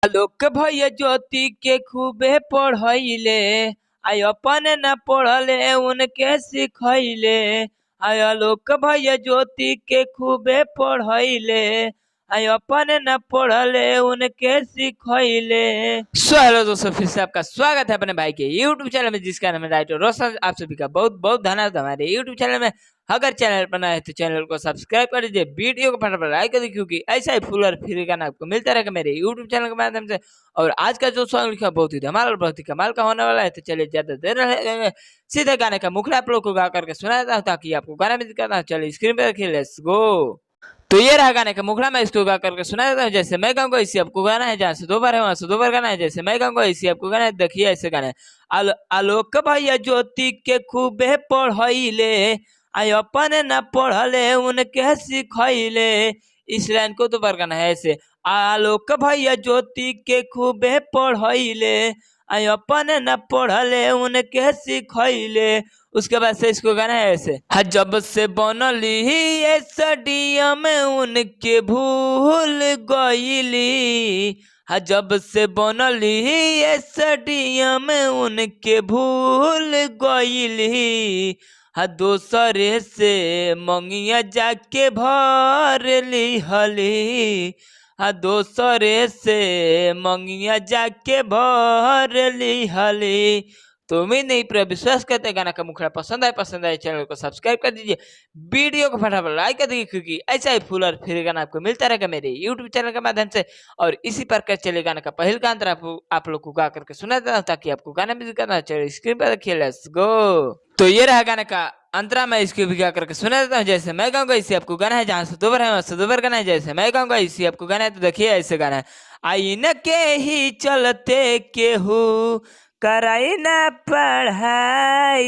आलोक भैया ज्योति के खूबे पढ़ैले, आई अपने न पढ़ले उनके सिखैले। आई आलोक भैया ज्योति के खूबे पढ़ैले, आई अपने न पढ़ले उनके सिखैले। हेलो दोस्तों, फिर से आपका स्वागत है अपने भाई के YouTube चैनल में, जिसका नाम है राइटर रोशन। आप सभी का बहुत बहुत धन्यवाद हमारे YouTube चैनल में। अगर चैनल पर नए हैं तो चैनल को सब्सक्राइब कर दीजिए, वीडियो को फटाफट लाइक कर दीजिए, क्योंकि ऐसा ही फुल और फ्री गाना आपको मिलता रहेगा मेरे YouTube चैनल के माध्यम से। और आज का जो सॉन्ग लिखा बहुत ही धमाल और बहुत ही कमाल का होने वाला है, तो चलिए ज्यादा देर नहीं, सीधे गाने का मुखड़ा आप लोग को गा करके सुना देता हूँ, ताकि आपको गाना भी दिखाता हूँ। चलिए स्क्रीन पर रखिए, लेट्स गो। तो ये रहा गाने का मुखड़ा, मैं इसको गा करके सुना देता हूँ। जैसे मैं गाऊंगा इसी आपको गाना है, जहाँ से दो बार है वहां से दो बार गाना है। जैसे मैं गाऊंगा इसी आपको गाना है, देखिए ऐसे गाना है। आलोक भैया ज्योति के खूबे पढ़ैले, आई अपने न पढ़ले उनके सिखैले। इस लाइन को दो बार गाना है ऐसे। आलोक भैया ज्योति के खूबे पढ़ैले, आई अपने न पढ़ले उनके सिखैले। उसके बाद से इसको गाना है ऐसे। जब से बनली स्टेडियम में उनके भूल गईली, जब से बनली स्टेडियम में उनके भूल गईली। दोसरे से मंगिया जाके भर ली हली, दोसरे से मंगिया जाके भर ली हली। तो उम्मीद नहीं पूरा विश्वास करते गाना का मुखड़ा पसंद आए चैनल को सब्सक्राइब कर दीजिए, वीडियो को फटाफट लाइक कर दीजिए, क्योंकि ऐसा ही फुल और फ्री गाना आपको मिलता रहेगा मेरे YouTube चैनल के माध्यम से। और इसी प्रकार चले गाना का पहल का अंतर आप लोग को गा करके सुना देता हूँ, ताकि आपको गाना भी दिखाना। चलिए स्क्रीन पर रखिए, लेट्स गो। तो ये रहा गाने का अंतरा, मैं इसको भी गा करके सुना देता हूँ। जैसे मैं गाऊंगा इसी आपको गाना है, जहाँ से दो बार है वहां से दो बार गाना है। जैसे मैं गाऊंगा इसी आपको गाना है, तो देखिए ऐसे गाना है। आईन के ही चलते केहू कराई ना पढ़ाई,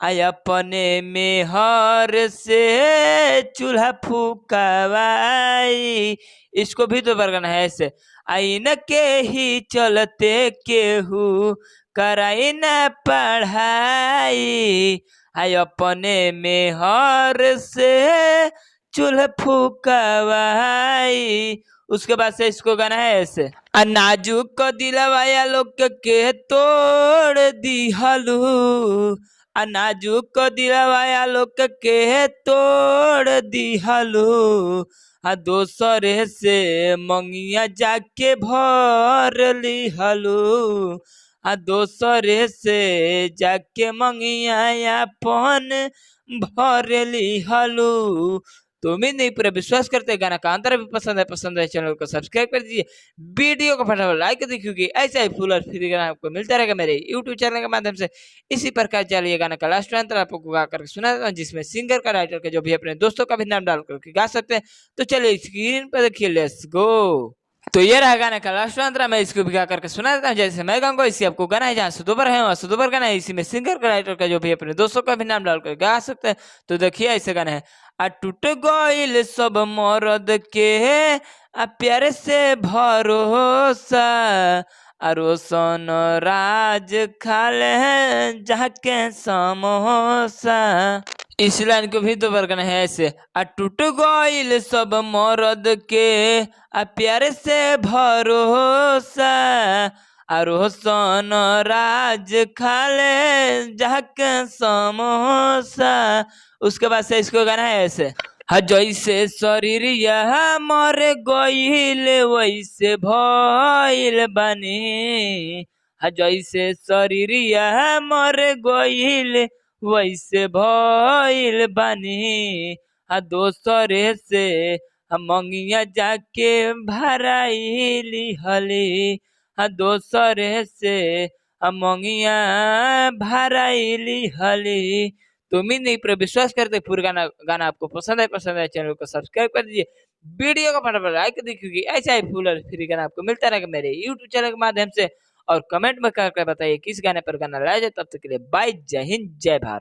आई अपने में हर से चूल्हा फूकवाई। इसको भी दो बार गाना है ऐसे। आईन के ही चलते केहू कराई ना पढ़ाई, आई अपने में हर से चूल्हा फूकवाई। उसके बाद से इसको गाना है ऐसे। नाजुक को दिलवाया लोग के तोड़ दिहलू, नाजुक को दिलवाया लोग के तोड़ दिहलू। दोसरे से मंगिया जाके भर लिहलू, दोसरे से जाके मंगिया अपन भर लिहलू। तो उम्मीद नहीं पूरा विश्वास करते गाना का अंतर भी पसंद है चैनल को सब्सक्राइब कर दीजिए, वीडियो को फटाफट लाइक कर दीजिए, क्योंकि ऐसा ही फुल और फ्री गाना आपको मिलता रहेगा मेरे YouTube चैनल के माध्यम से। इसी प्रकार चलिए गाना का लास्ट अंतर आपको गा करके सुना देता हूँ, जिसमें सिंगर का राइटर के जो भी अपने दोस्तों का भी नाम डाल करके गा सकते हैं। तो चलिए स्क्रीन पर देखिए, लेट्स गो। तो ये रहा गाने का लास्ट अंतरा, मैं इसको भी गा करके सुना देता हूँ। जैसे मैं गाऊंगा इसी आपको गाना है, जहाँ से दो बार है वहां से दो बार गाना है। इसी में सिंगर का राइटर का जो भी अपने दोस्तों का भी नाम डालकर गा सकते हैं। तो देखिए ऐसे गाना है। टूट गईल सब मरद के प्यारे से भरोसा, रोशन राज खाले जाके समोसा। इस लाइन को भी दो बार गाना है ऐसे। टूट गईल सब मरद के प्यारे से भरोसा, रोशन राज खाले जाके समोसा। उसके बाद से इसको गाना है ऐसे। जैसे शरीर यह मर गईल वैसे भइल बानी, जैसे शरीर यह मर गईल वैसे भइल बानी। दोसरे से मंगिया जाके भराइली हली, दोसरे से मंगिया भराइली हली। तो उम्मीद नहीं पूरा विश्वास करते पूरा गाना आपको पसंद है चैनल को सब्सक्राइब कर दीजिए, वीडियो को फटाफट लाइक कर दीजिए, क्योंकि ऐसा ही फुल और फ्री गाना आपको मिलता रहेगा मेरे YouTube चैनल के माध्यम से। और कमेंट में करके बताइए किस गाने पर गाना लाया जाए। तब तक के लिए बाय, जय हिंद, जय भारत।